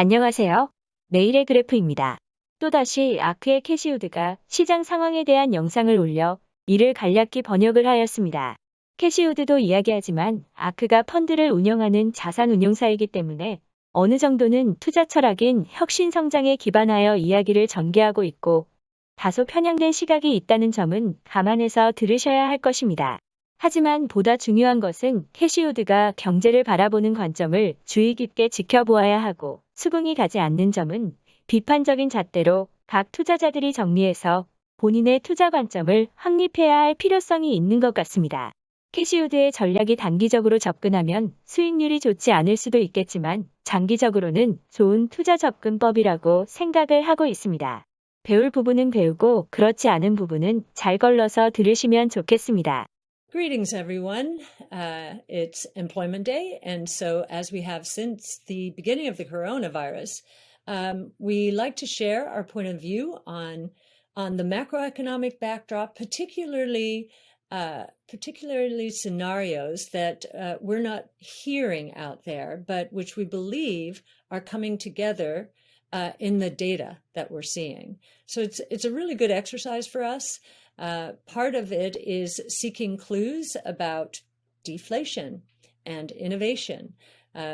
안녕하세요. 내일의 그래프입니다. 또다시 아크의 캐시우드가 시장 상황에 대한 영상을 올려 이를 간략히 번역을 하였습니다. 캐시우드도 이야기하지만 아크가 펀드를 운영하는 자산 운용사이기 때문에 어느 정도는 투자 철학인 혁신 성장에 기반하여 이야기를 전개하고 있고 다소 편향된 시각이 있다는 점은 감안해서 들으셔야 할 것입니다. 하지만 보다 중요한 것은 캐시우드가 경제를 바라보는 관점을 주의 깊게 지켜보아야 하고 수긍이 가지 않는 점은 비판적인 잣대로 각 투자자들이 정리해서 본인의 투자 관점을 확립해야 할 필요성이 있는 것 같습니다. 캐시우드의 전략이 단기적으로 접근하면 수익률이 좋지 않을 수도 있겠지만 장기적으로는 좋은 투자 접근법이라고 생각을 하고 있습니다. 배울 부분은 배우고 그렇지 않은 부분은 잘 걸러서 들으시면 좋겠습니다. Greetings, everyone. It's Employment Day, and so as we have since the beginning of the coronavirus, we like to share our point of view on the macroeconomic backdrop, particularly scenarios that we're not hearing out there, but which we believe are coming together in the data that we're seeing. So it's a really good exercise for us. Part of it is seeking clues about deflation and innovation.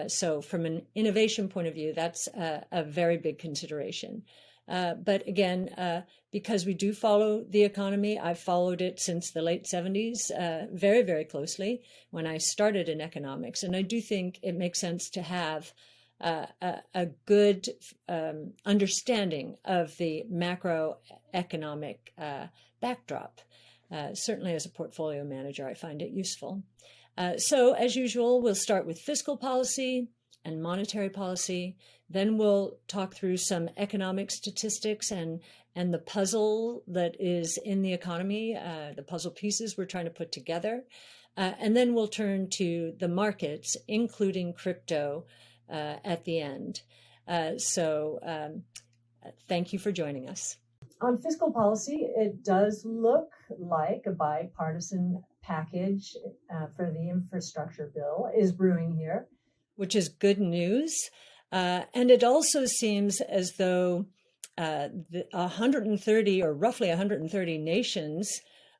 So from an innovation point of view, that's a very big consideration. But again, because we do follow the economy, I've followed it since the late 70s very, very closely when I started in economics. And I do think it makes sense to have a good understanding of the macroeconomic backdrop. Certainly as a portfolio manager, I find it useful. So as usual, we'll start with fiscal policy and monetary policy. Then we'll talk through some economic statistics and the puzzle that is in the economy, the puzzle pieces we're trying to put together. And then we'll turn to the markets, including crypto, at the end. So thank you for joining us. On fiscal policy, it does look like a bipartisan package for the infrastructure bill is brewing here, which is good news. And it also seems as though 130 or roughly 130 nations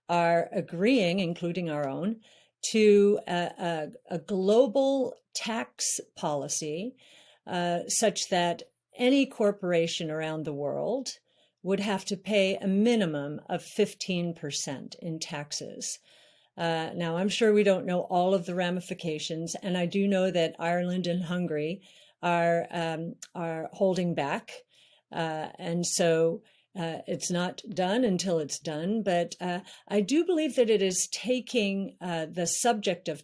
are agreeing, including our own, to a global tax policy such that any corporation around the world would have to pay a minimum of 15% in taxes. Now, I'm sure we don't know all of the ramifications, and I do know that Ireland and Hungary are holding back, and so it's not done until it's done. But I do believe that it is taking the subject of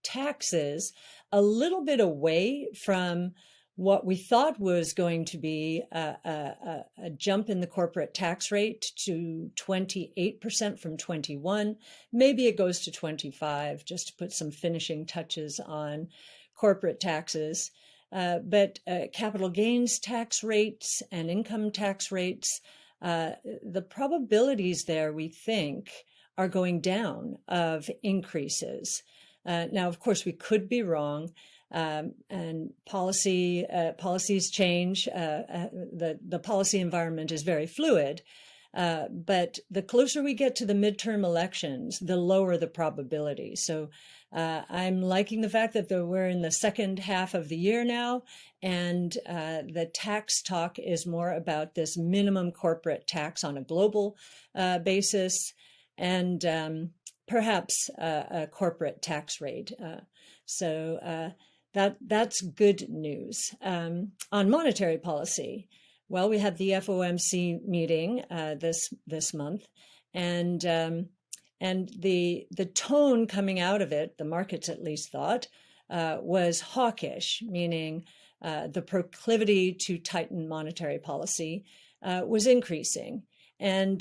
taxes a little bit away from what we thought was going to be a jump in the corporate tax rate to 28% from 21. Maybe it goes to 25, just to put some finishing touches on corporate taxes. But capital gains tax rates and income tax rates, the probabilities there, we think, are going down of increases. Now, of course, we could be wrong. And policies change. The policy environment is very fluid. But the closer we get to the midterm elections, the lower the probability. So I'm liking the fact that we're in the second half of the year now, and the tax talk is more about this minimum corporate tax on a global basis, and perhaps a corporate tax rate. So that's good news. On monetary policy, well, we had the FOMC meeting this month, and the tone coming out of it, the markets at least thought, was hawkish, meaning the proclivity to tighten monetary policy was increasing. And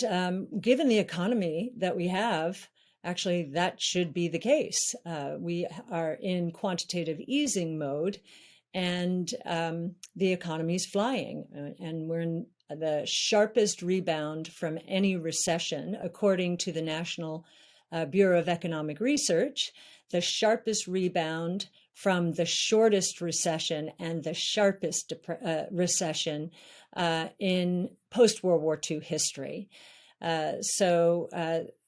given the economy that we have, actually, that should be the case. We are in quantitative easing mode, and the economy is flying, and we're in the sharpest rebound from any recession, according to the National Bureau of Economic Research, the sharpest rebound from the shortest recession and the sharpest recession in post-World War II history. So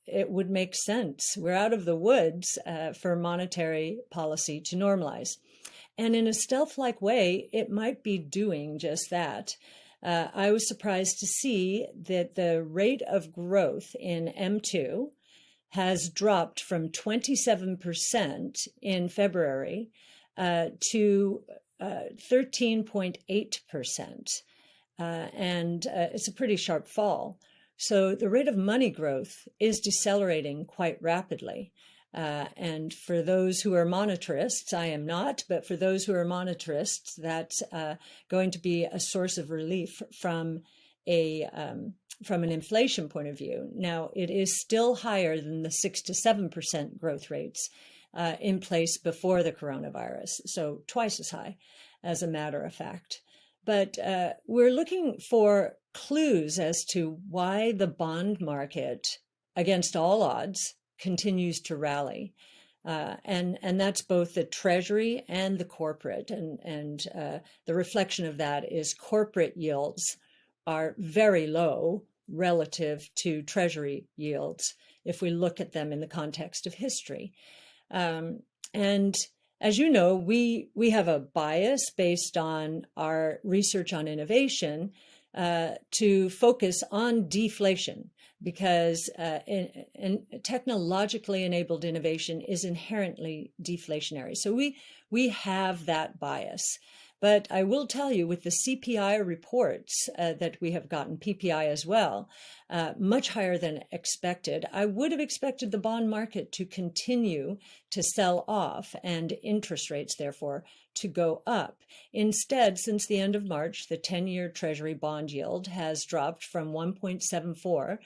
it would make sense. We're out of the woods for monetary policy to normalize. And in a stealth-like way, it might be doing just that. I was surprised to see that the rate of growth in M2 has dropped from 27% in February to 13.8%. And it's a pretty sharp fall. So the rate of money growth is decelerating quite rapidly. And for those who are monetarists, I am not, but for those who are monetarists, that's going to be a source of relief from an inflation point of view. Now, it is still higher than the 6 to 7% growth rates in place before the coronavirus, so twice as high, as a matter of fact. But we're looking for clues as to why the bond market, against all odds, continues to rally. And that's both the Treasury and the corporate. And the reflection of that is corporate yields are very low relative to Treasury yields if we look at them in the context of history. And as you know, we have a bias based on our research on innovation to focus on deflation, because technologically enabled innovation is inherently deflationary. So we have that bias. But I will tell you, with the CPI reports that we have gotten, PPI as well, much higher than expected, I would have expected the bond market to continue to sell off and interest rates, therefore, to go up. Instead, since the end of March, the 10-year Treasury bond yield has dropped from 1.74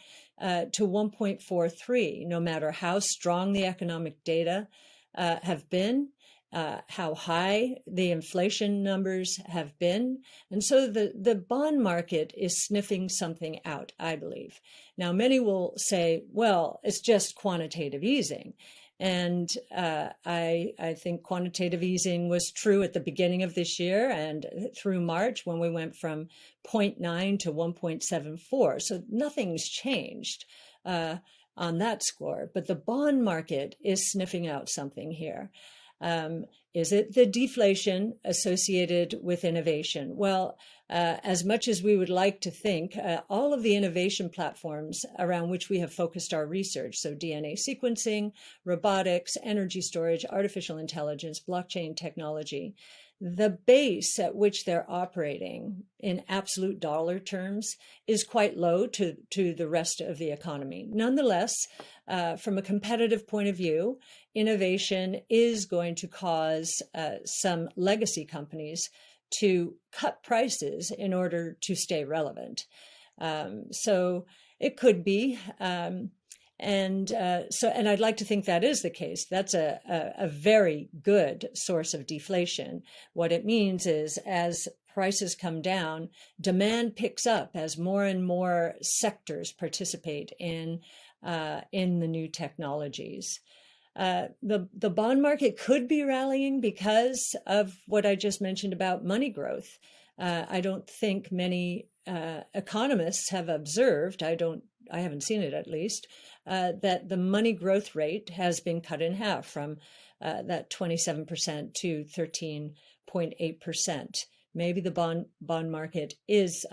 to 1.43, no matter how strong the economic data have been, how high the inflation numbers have been. And so the bond market is sniffing something out, I believe. Now, many will say, well, it's just quantitative easing. And I think quantitative easing was true at the beginning of this year and through March, when we went from 0.9 to 1.74. So nothing's changed on that score. But the bond market is sniffing out something here. Is it the deflation associated with innovation? Well, as much as we would like to think, all of the innovation platforms around which we have focused our research, so DNA sequencing, robotics, energy storage, artificial intelligence, blockchain technology, the base at which they're operating in absolute dollar terms is quite low to the rest of the economy. Nonetheless, from a competitive point of view, innovation is going to cause some legacy companies to cut prices in order to stay relevant. So it could be. And I'd like to think that is the case. That's a very good source of deflation. What it means is, as prices come down, demand picks up as more and more sectors participate in the new technologies. The bond market could be rallying because of what I just mentioned about money growth. I don't think many economists have observed, I haven't seen it at least, that the money growth rate has been cut in half from that 27% to 13.8%. Maybe the bond market is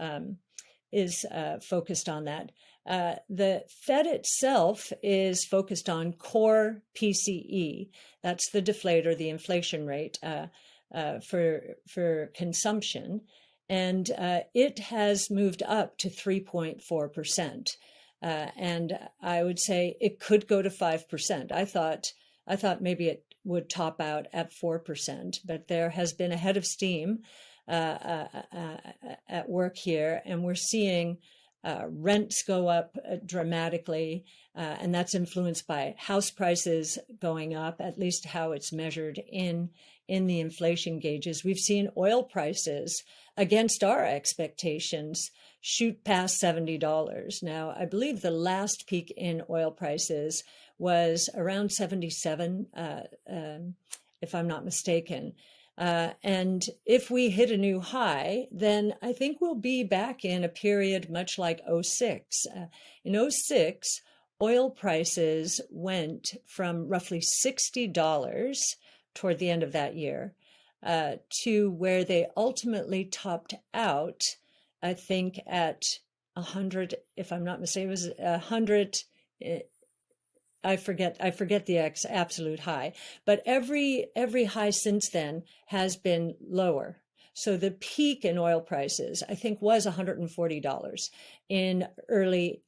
focused on that. The Fed itself is focused on core PCE. That's the deflator, the inflation rate for consumption. And it has moved up to 3.4%. And I would say it could go to 5%. I thought maybe it would top out at 4%, but there has been a head of steam at work here, and we're seeing rents go up dramatically, and that's influenced by house prices going up, at least how it's measured in the inflation gauges. We've seen oil prices, against our expectations, shoot past $70. Now, I believe the last peak in oil prices was around 77 if I'm not mistaken. And if we hit a new high, then I think we'll be back in a period much like '06. In '06, oil prices went from roughly $60 toward the end of that year to where they ultimately topped out, I think, at 100, if I'm not mistaken, it was 100. I forget the absolute high, but every high since then has been lower. So the peak in oil prices, I think, was $140 in early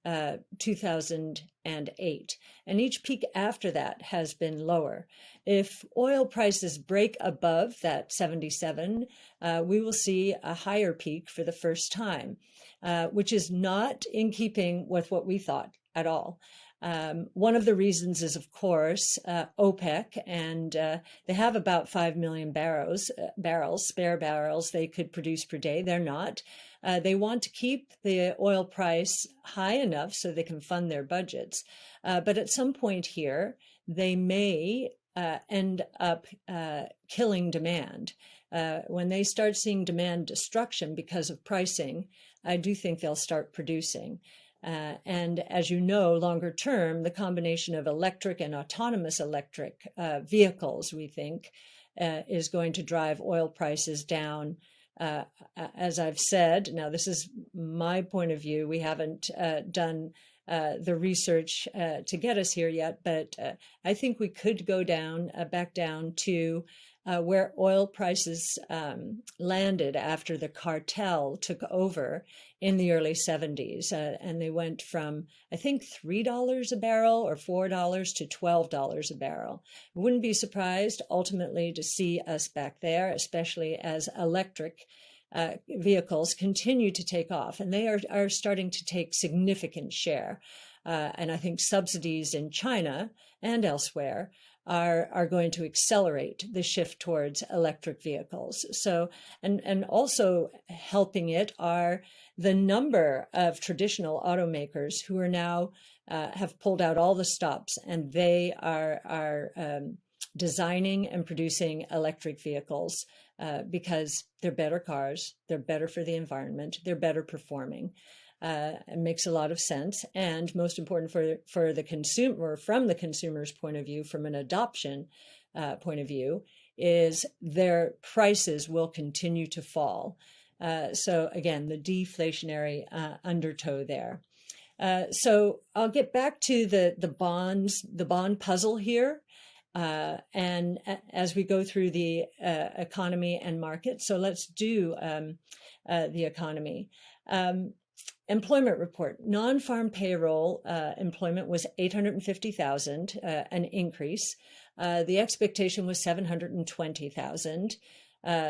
2008. And each peak after that has been lower. If oil prices break above that 77, we will see a higher peak for the first time, which is not in keeping with what we thought at all. One of the reasons is, of course, OPEC, and they have about 5 million spare barrels they could produce per day. They're not. They want to keep the oil price high enough so they can fund their budgets. But at some point here, they may end up killing demand. When they start seeing demand destruction because of pricing, I do think they'll start producing. And as you know, longer term, the combination of electric and autonomous electric vehicles, we think, is going to drive oil prices down. As I've said, now this is my point of view. We haven't done the research to get us here yet, but I think we could go down, back down to where oil prices landed after the cartel took over in the early 70s. And they went from, I think, $3 a barrel or $4 to $12 a barrel. I wouldn't be surprised ultimately to see us back there, especially as electric vehicles continue to take off. And they are starting to take significant share. And I think subsidies in China and elsewhere are going to accelerate the shift towards electric vehicles. So, and also helping it are the number of traditional automakers who are now have pulled out all the stops, and they are designing and producing electric vehicles because they're better cars, they're better for the environment, they're better performing. It makes a lot of sense. And most important for the consumer, from the consumer's point of view, from an adoption point of view, is their prices will continue to fall. So again, the deflationary undertow there. So I'll get back to the bond puzzle here. And as we go through the economy and market. So let's do the economy. Employment report, non-farm payroll employment was 850,000, an increase. The expectation was 720,000.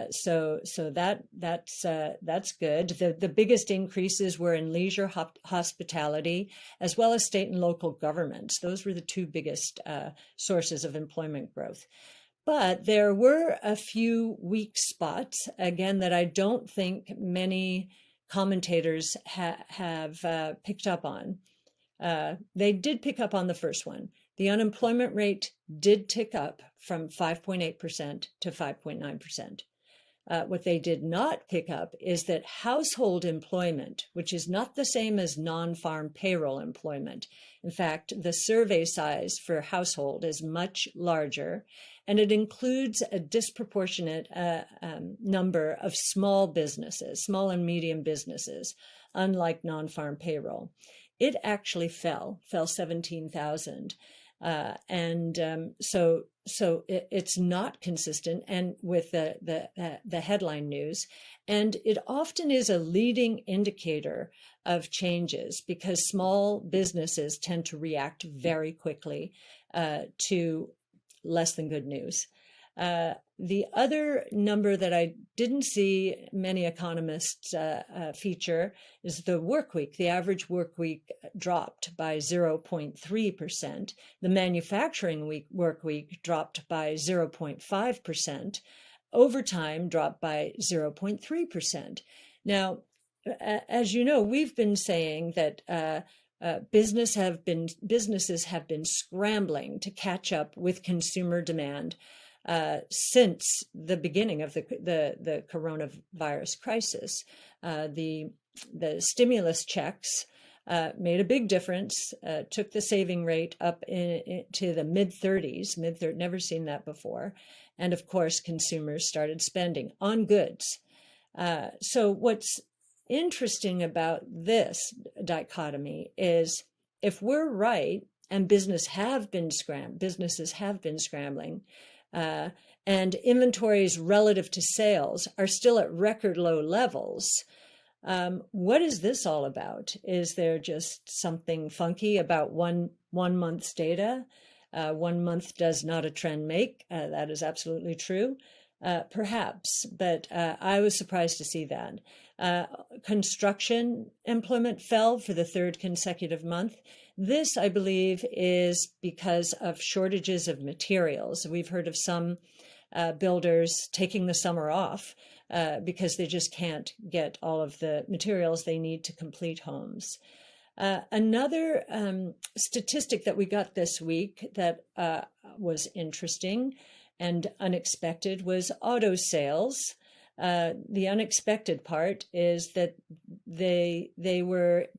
So that's good. The biggest increases were in leisure, hospitality, as well as state and local governments. Those were the two biggest sources of employment growth. But there were a few weak spots, again, that I don't think many commentators have picked up on. They did pick up on the first one. The unemployment rate did tick up from 5.8% to 5.9%. What they did not pick up is that household employment, which is not the same as non-farm payroll employment. In fact, the survey size for household is much larger, and it includes a disproportionate number of small businesses, small and medium businesses, unlike non-farm payroll. It actually fell 17,000. So it's not consistent and with the headline news, and it often is a leading indicator of changes because small businesses tend to react very quickly to less than good news. The other number that I didn't see many economists feature is the work week. The average work week dropped by 0.3%. The manufacturing work week dropped by 0.5%. Overtime dropped by 0.3%. Now, as you know, we've been saying that businesses have been scrambling to catch up with consumer demand. since the beginning of the coronavirus crisis. The stimulus checks made a big difference, took the saving rate up to the mid-30s, never seen that before. And of course, consumers started spending on goods. So what's interesting about this dichotomy is if we're right, and businesses have been scrambling, and inventories relative to sales are still at record low levels, what is this all about? Is there just something funky about one month's data? 1 month does not a trend make. That is absolutely true. Perhaps, but I was surprised to see that. Construction employment fell for the third consecutive month. This, I believe, is because of shortages of materials. We've heard of some builders taking the summer off because they just can't get all of the materials they need to complete homes. Another statistic that we got this week that was interesting and unexpected was auto sales. The unexpected part is that they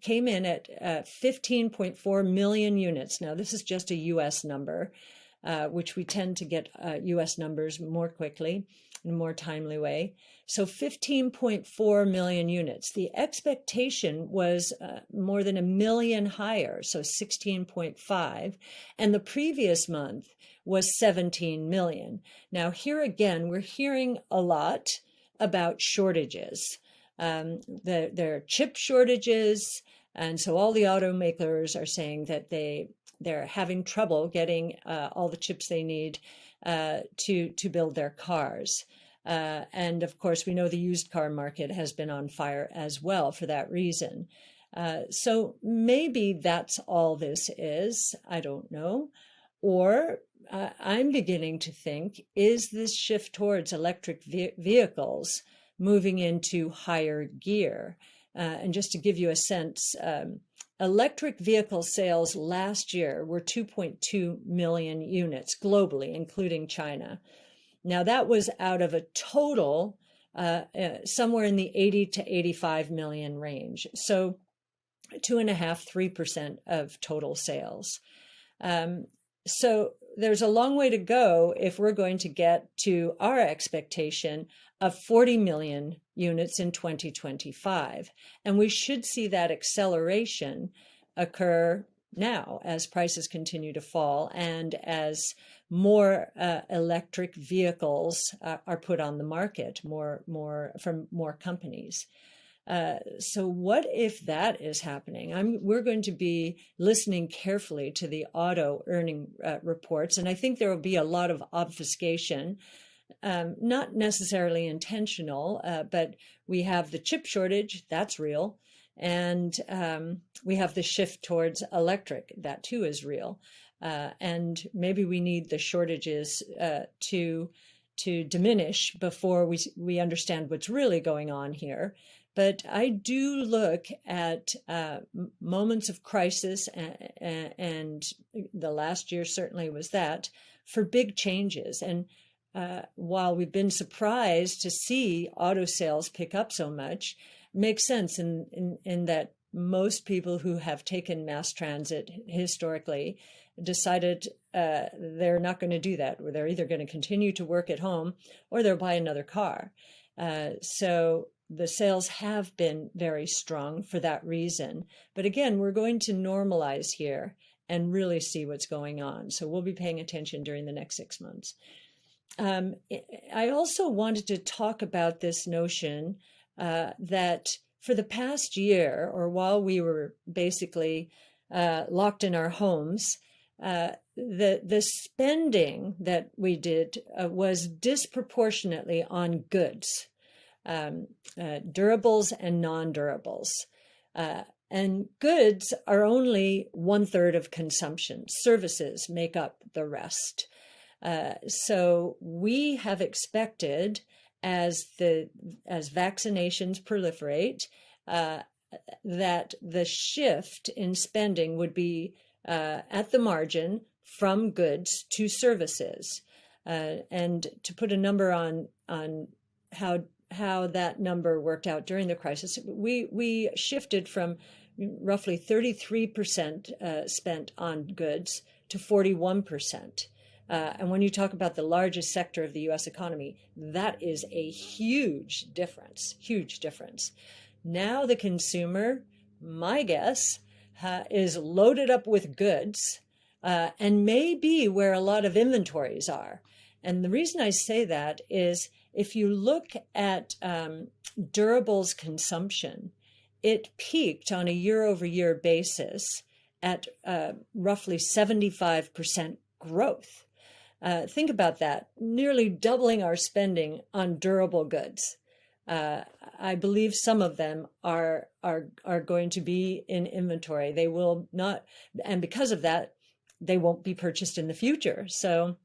came in at 15.4 million units. Now, this is just a U.S. number, which we tend to get U.S. numbers more quickly in a more timely way. So 15.4 million units. The expectation was more than a million higher, so 16.5. And the previous month was 17 million. Now, here again, we're hearing a lot about shortages. There are chip shortages, and so all the automakers are saying that they're having trouble getting all the chips they need to build their cars. And of course, we know the used car market has been on fire as well for that reason. So maybe that's all this is. I don't know. Or I'm beginning to think, is this shift towards electric vehicles moving into higher gear? And just to give you a sense, electric vehicle sales last year were 2.2 million units globally, including China. Now, that was out of a total somewhere in the 80 to 85 million range. So 2.5–3% of total sales. So there's a long way to go if we're going to get to our expectation of 40 million units in 2025. And we should see that acceleration occur now as prices continue to fall and as more electric vehicles are put on the market, more from more companies. So what if that is happening? We're going to be listening carefully to the auto earning reports, and I think there will be a lot of obfuscation, not necessarily intentional, but we have the chip shortage, that's real, and we have the shift towards electric, that too is real, and maybe we need the shortages to diminish before we understand what's really going on here. But I do look at moments of crisis, and the last year certainly was that, for big changes. And while we've been surprised to see auto sales pick up so much, it makes sense in that most people who have taken mass transit historically decided they're not going to do that. They're either going to continue to work at home or they'll buy another car. So the sales have been very strong for that reason. But again, we're going to normalize here and really see what's going on. So we'll be paying attention during the next 6 months. I also wanted to talk about this notion that for the past year, or while we were basically locked in our homes, the spending that we did was disproportionately on goods. Durables and non-durables. And goods are only 1/3 of consumption. Services make up the rest. So we have expected, as vaccinations proliferate, that the shift in spending would be at the margin from goods to services. And to put a number on how that number worked out during the crisis, we shifted from roughly 33% spent on goods to 41%. And when you talk about the largest sector of the U.S. economy, that is a huge difference, huge difference. Now the consumer, my guess, is loaded up with goods and may be where a lot of inventories are. And the reason I say that is if you look at durables consumption, it peaked on a year-over-year basis at roughly 75% growth. Think about that, nearly doubling our spending on durable goods. I believe some of them are going to be in inventory. They will not, and because of that, they won't be purchased in the future. So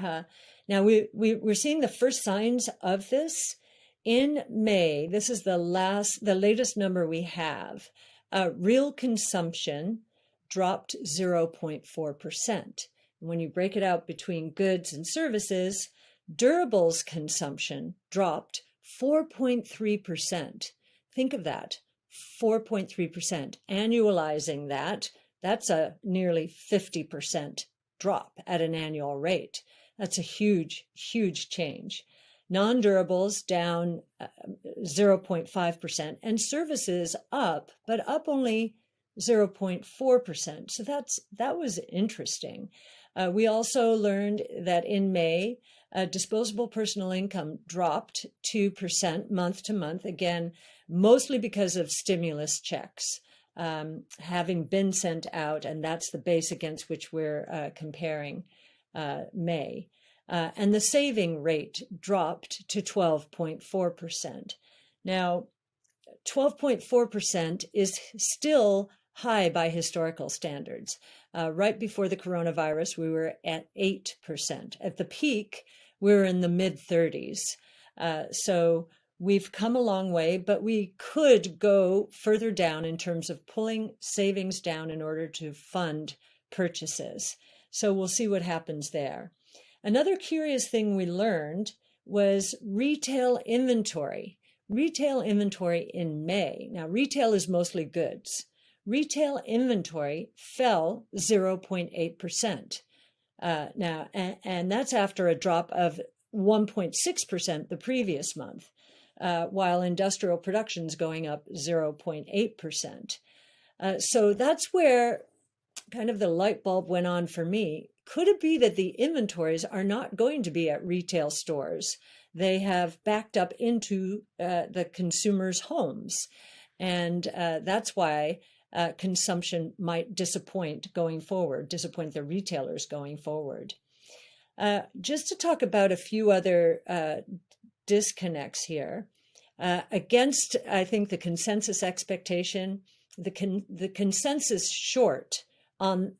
now we're seeing the first signs of this in May. This is the latest number we have. Real consumption dropped 0.4%. When you break it out between goods and services, durables consumption dropped 4.3%. Think of that, 4.3%. Annualizing that, that's a nearly 50% drop at an annual rate. That's a huge, huge change. Non-durables down 0.5%, and services up, but up only 0.4%. So that was interesting. We also learned that in May, disposable personal income dropped 2% month to month, again, mostly because of stimulus checks having been sent out, and that's the base against which we're comparing May. And the saving rate dropped to 12.4%. Now, 12.4% is still high by historical standards. Right before the coronavirus, we were at 8%. At the peak, we were in the mid-30s. So we've come a long way, but we could go further down in terms of pulling savings down in order to fund purchases. So we'll see what happens there. Another curious thing we learned was retail inventory. Retail inventory in May. Now, retail is mostly goods. Retail inventory fell 0.8%. Now, and that's after a drop of 1.6% the previous month, while industrial production is going up 0.8%. So that's where kind of the light bulb went on for me. Could it be that the inventories are not going to be at retail stores? They have backed up into the consumers' homes. And that's why consumption might disappoint the retailers going forward. Just to talk about a few other disconnects here. Against, I think, the consensus expectation, the consensus short on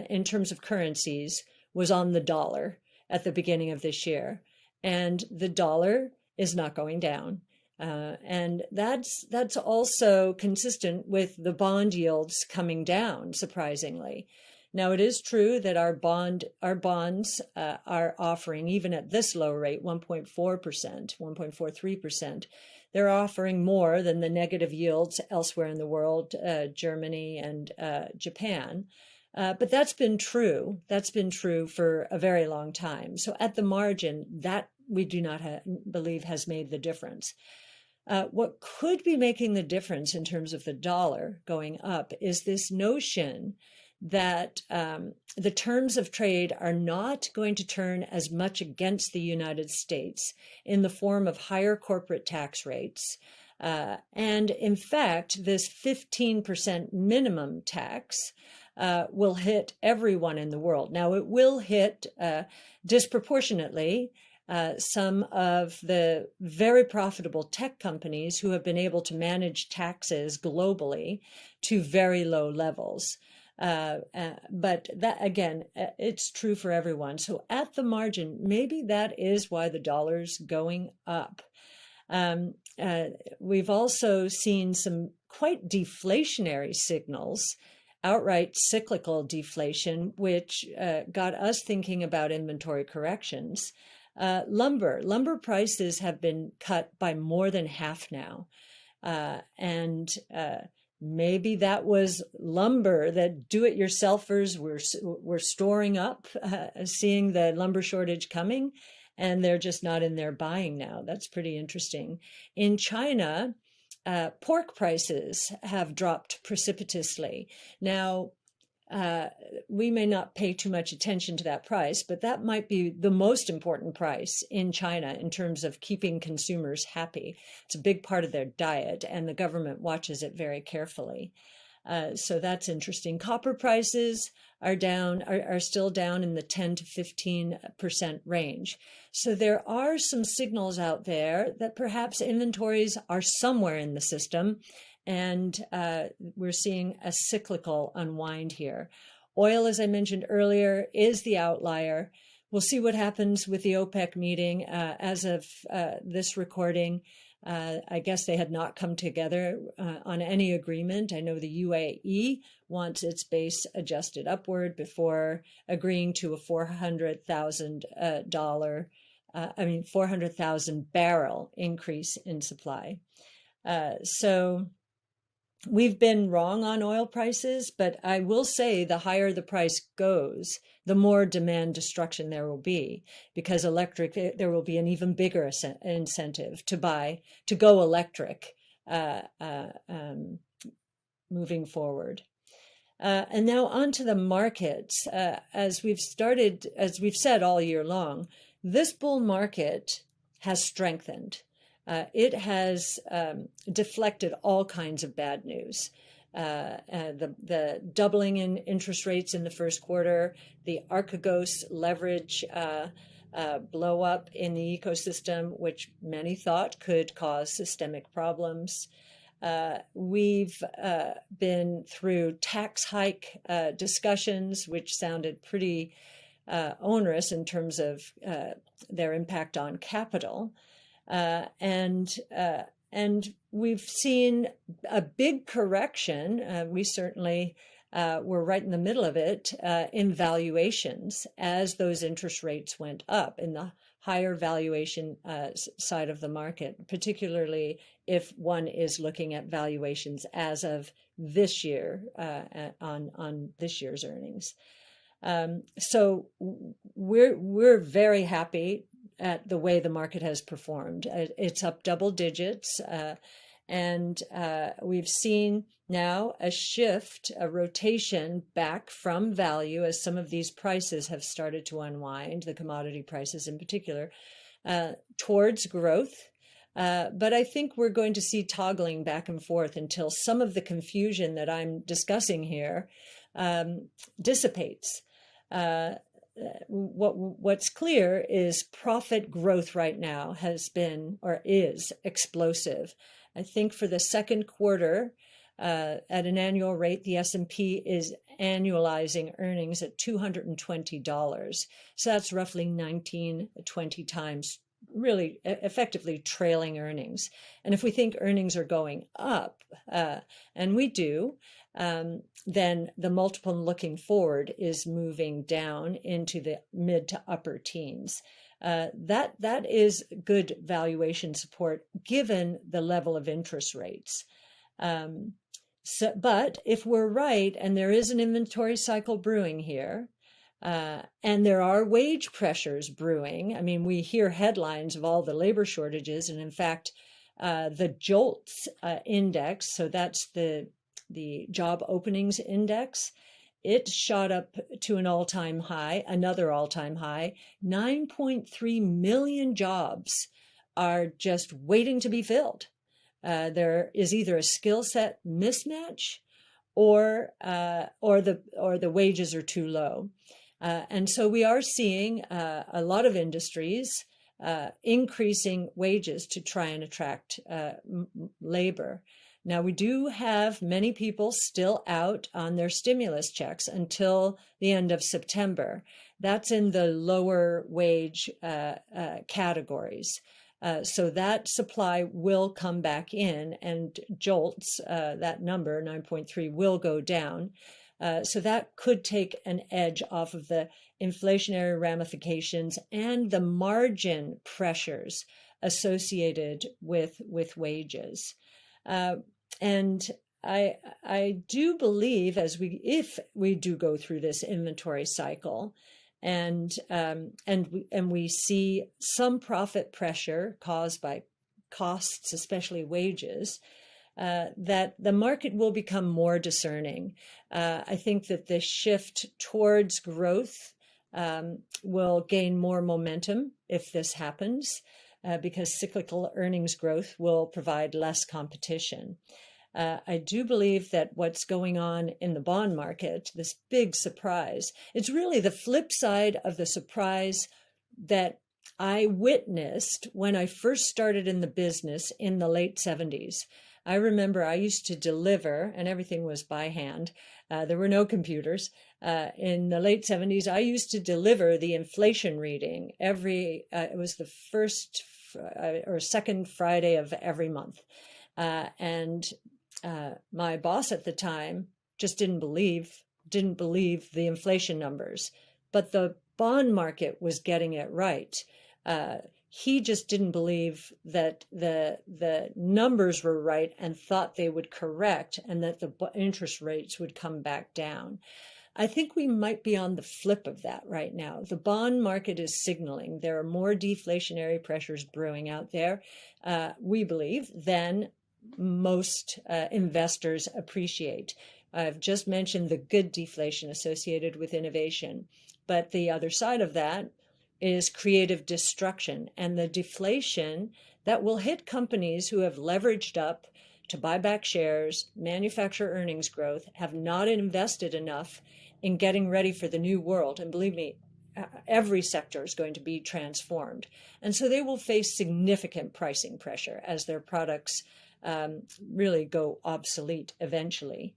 in terms of currencies was on the dollar at the beginning of this year. And the dollar is not going down. And that's also consistent with the bond yields coming down, surprisingly. Now, it is true that our bonds are offering, even at this low rate, 1.4%, 1.43%. They're offering more than the negative yields elsewhere in the world, Germany and Japan. But that's been true. That's been true for a very long time. So at the margin, that we do not believe has made the difference. What could be making the difference in terms of the dollar going up is this notion that the terms of trade are not going to turn as much against the United States in the form of higher corporate tax rates. And in fact, this 15% minimum tax will hit everyone in the world. Now, it will hit disproportionately some of the very profitable tech companies who have been able to manage taxes globally to very low levels. But that, again, it's true for everyone. So at the margin, maybe that is why the dollar's going up. We've also seen some quite deflationary signals outright cyclical deflation, which got us thinking about inventory corrections. Lumber prices have been cut by more than half now. And maybe that was lumber that do-it-yourselfers were storing up, seeing the lumber shortage coming, and they're just not in there buying now. That's pretty interesting. In China, pork prices have dropped precipitously. Now, we may not pay too much attention to that price, but that might be the most important price in China in terms of keeping consumers happy. It's a big part of their diet, and the government watches it very carefully. So that's interesting. Copper prices are still down in the 10 to 15% range. So there are some signals out there that perhaps inventories are somewhere in the system, and we're seeing a cyclical unwind here. Oil, as I mentioned earlier, is the outlier. We'll see what happens with the OPEC meeting. As of this recording, I guess they had not come together on any agreement. I know the UAE wants its base adjusted upward before agreeing to a $400,000 barrel increase in supply. So we've been wrong on oil prices, but I will say the higher the price goes, the more demand destruction there will be, because there will be an even bigger incentive to go electric moving forward. And now onto the markets. As we've said all year long, this bull market has strengthened. It has deflected all kinds of bad news. The doubling in interest rates in the first quarter, the Archegos leverage blow up in the ecosystem, which many thought could cause systemic problems. We've been through tax hike discussions, which sounded pretty onerous in terms of their impact on capital. And we've seen a big correction. We certainly were right in the middle of it in valuations as those interest rates went up in the higher valuation side of the market, particularly if one is looking at valuations as of this year on this year's earnings. So we're very happy at the way the market has performed. It's up double digits, and we've seen now a shift, a rotation back from value as some of these prices have started to unwind, the commodity prices in particular, towards growth. But I think we're going to see toggling back and forth until some of the confusion that I'm discussing here dissipates. What's clear is profit growth right now has been or is explosive. I think for the second quarter, at an annual rate, the S&P is annualizing earnings at $220. So that's roughly 20 times, really effectively trailing earnings. And if we think earnings are going up, and we do, then the multiple looking forward is moving down into the mid to upper teens. That is good valuation support given the level of interest rates. But if we're right, and there is an inventory cycle brewing here, and there are wage pressures brewing. I mean, we hear headlines of all the labor shortages, and in fact, the JOLTS index, so that's the job openings index, it shot up to an all-time high, another all-time high. 9.3 million jobs are just waiting to be filled. There is either a skill set mismatch or the wages are too low. And so we are seeing a lot of industries increasing wages to try and attract labor. Now, we do have many people still out on their stimulus checks until the end of September. That's in the lower wage categories. So that supply will come back in, and JOLTS, that number, 9.3, will go down. So that could take an edge off of the inflationary ramifications and the margin pressures associated with wages. And I do believe if we do go through this inventory cycle, and we see some profit pressure caused by costs, especially wages, that the market will become more discerning. I think that the shift towards growth will gain more momentum if this happens, because cyclical earnings growth will provide less competition. I do believe that what's going on in the bond market, this big surprise, it's really the flip side of the surprise that I witnessed when I first started in the business in the late 70s. I remember I used to deliver, and everything was by hand. There were no computers. In the late 70s, I used to deliver the inflation reading it was the first or second Friday of every month. And my boss at the time just didn't believe the inflation numbers, but the bond market was getting it right. He just didn't believe that the numbers were right and thought they would correct and that the interest rates would come back down. I think we might be on the flip of that right now. The bond market is signaling there are more deflationary pressures brewing out there, we believe, than most investors appreciate. I've just mentioned the good deflation associated with innovation, but the other side of that is creative destruction and the deflation that will hit companies who have leveraged up to buy back shares, manufacture earnings growth, have not invested enough in getting ready for the new world. And believe me, every sector is going to be transformed. And so they will face significant pricing pressure as their products really go obsolete eventually.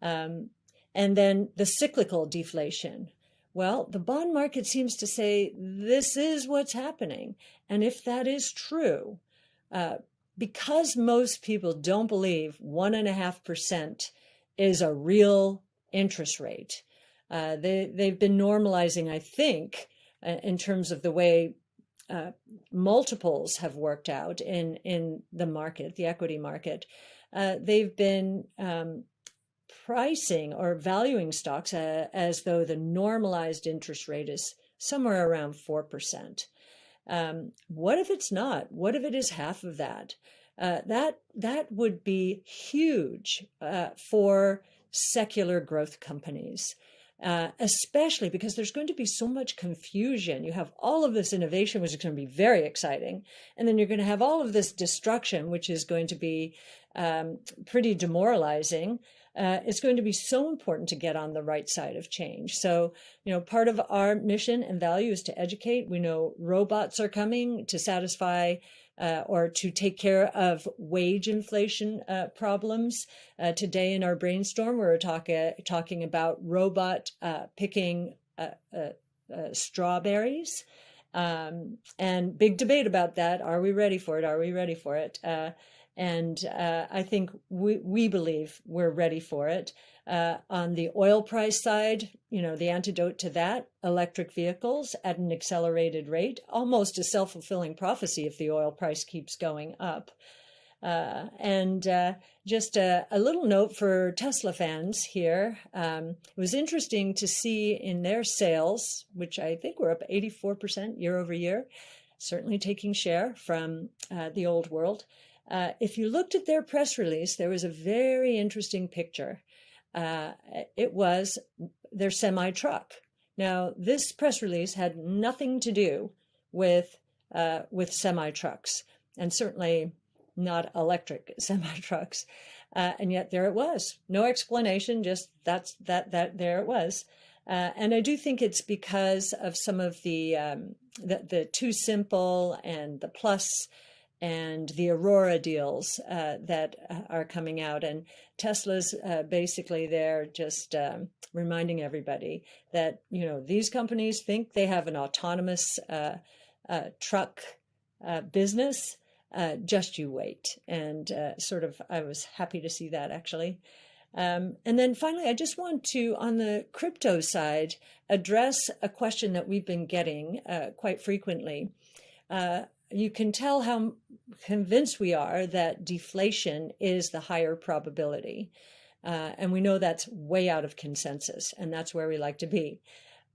And then the cyclical deflation. Well, the bond market seems to say this is what's happening. And if that is true, because most people don't believe 1.5% is a real interest rate, they've been normalizing, I think, in terms of the way multiples have worked out in the market, the equity market. They've been pricing or valuing stocks as though the normalized interest rate is somewhere around 4%. What if it's not? What if it is half of that? That would be huge for secular growth companies, especially because there's going to be so much confusion. You have all of this innovation, which is going to be very exciting, and then you're going to have all of this destruction, which is going to be pretty demoralizing. It's going to be so important to get on the right side of change. So, part of our mission and value is to educate. We know robots are coming to satisfy or to take care of wage inflation problems. Today in our brainstorm, we're talking about robot picking strawberries. And big debate about that. Are we ready for it? Are we ready for it? And I think we believe we're ready for it. On the oil price side, the antidote to that, electric vehicles at an accelerated rate, almost a self-fulfilling prophecy if the oil price keeps going up. And just a little note for Tesla fans here. It was interesting to see in their sales, which I think were up 84% year over year, certainly taking share from the old world. If you looked at their press release, there was a very interesting picture. It was their semi-truck. Now, this press release had nothing to do with semi-trucks, and certainly not electric semi-trucks. And yet there it was. No explanation, just that there it was. And I do think it's because of some of the Too Simple and the Plus and the Aurora deals that are coming out. And Tesla's basically there just reminding everybody that, these companies think they have an autonomous truck business. Just you wait. And I was happy to see that, actually. And then finally, I just want to, on the crypto side, address a question that we've been getting quite frequently. You can tell how convinced we are that deflation is the higher probability. And we know that's way out of consensus, and that's where we like to be.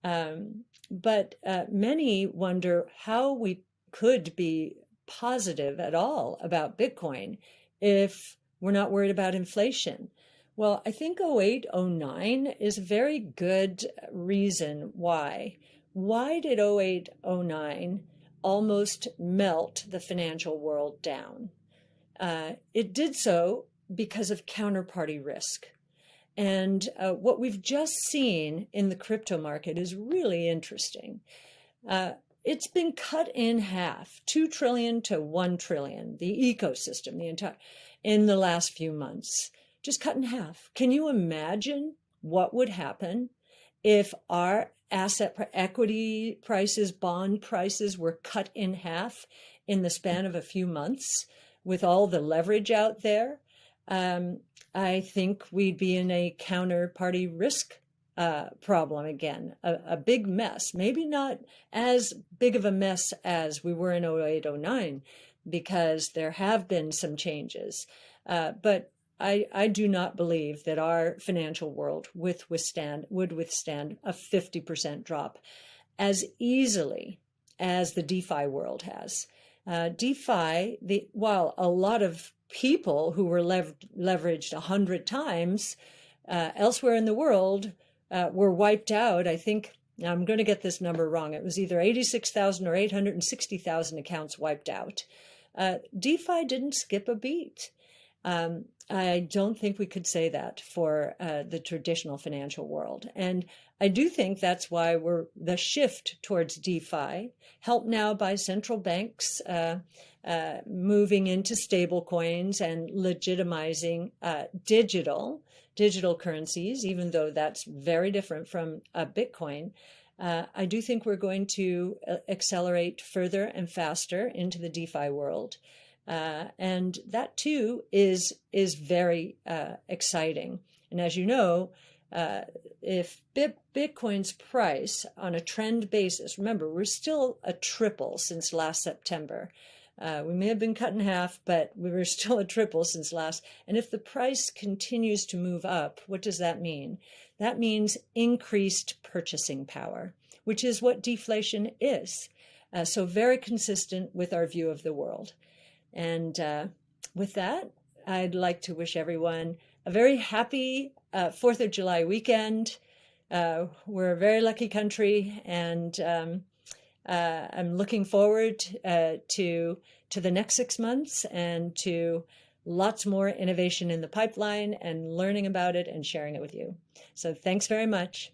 But many wonder how we could be positive at all about Bitcoin if we're not worried about inflation. Well, I think 08, 09 is a very good reason why. Why did 08, 09 almost melt the financial world down? It did so because of counterparty risk. And what we've just seen in the crypto market is really interesting. It's been cut in half, 2 trillion to 1 trillion, the ecosystem, in the last few months, just cut in half. Can you imagine what would happen if our equity prices, bond prices were cut in half in the span of a few months with all the leverage out there? I think we'd be in a counterparty risk problem again, a big mess, maybe not as big of a mess as we were in 08, 09, because there have been some changes. But I do not believe that our financial world would withstand a 50% drop as easily as the DeFi world has. DeFi, while a lot of people who were leveraged 100 times elsewhere in the world were wiped out. I think, I'm going to get this number wrong, it was either 86,000 or 860,000 accounts wiped out. DeFi didn't skip a beat. I don't think we could say that for the traditional financial world. And I do think that's why the shift towards DeFi, helped now by central banks moving into stable coins and legitimizing digital currencies, even though that's very different from Bitcoin. I do think we're going to accelerate further and faster into the DeFi world. And that too is very exciting. And as you know, if Bitcoin's price on a trend basis, remember, we're still a triple since last September. We may have been cut in half, but we were still a triple since last. And if the price continues to move up, what does that mean? That means increased purchasing power, which is what deflation is. So very consistent with our view of the world. And with that, I'd like to wish everyone a very happy 4th of July weekend. We're a very lucky country, and I'm looking forward to the next 6 months and to lots more innovation in the pipeline and learning about it and sharing it with you. So thanks very much.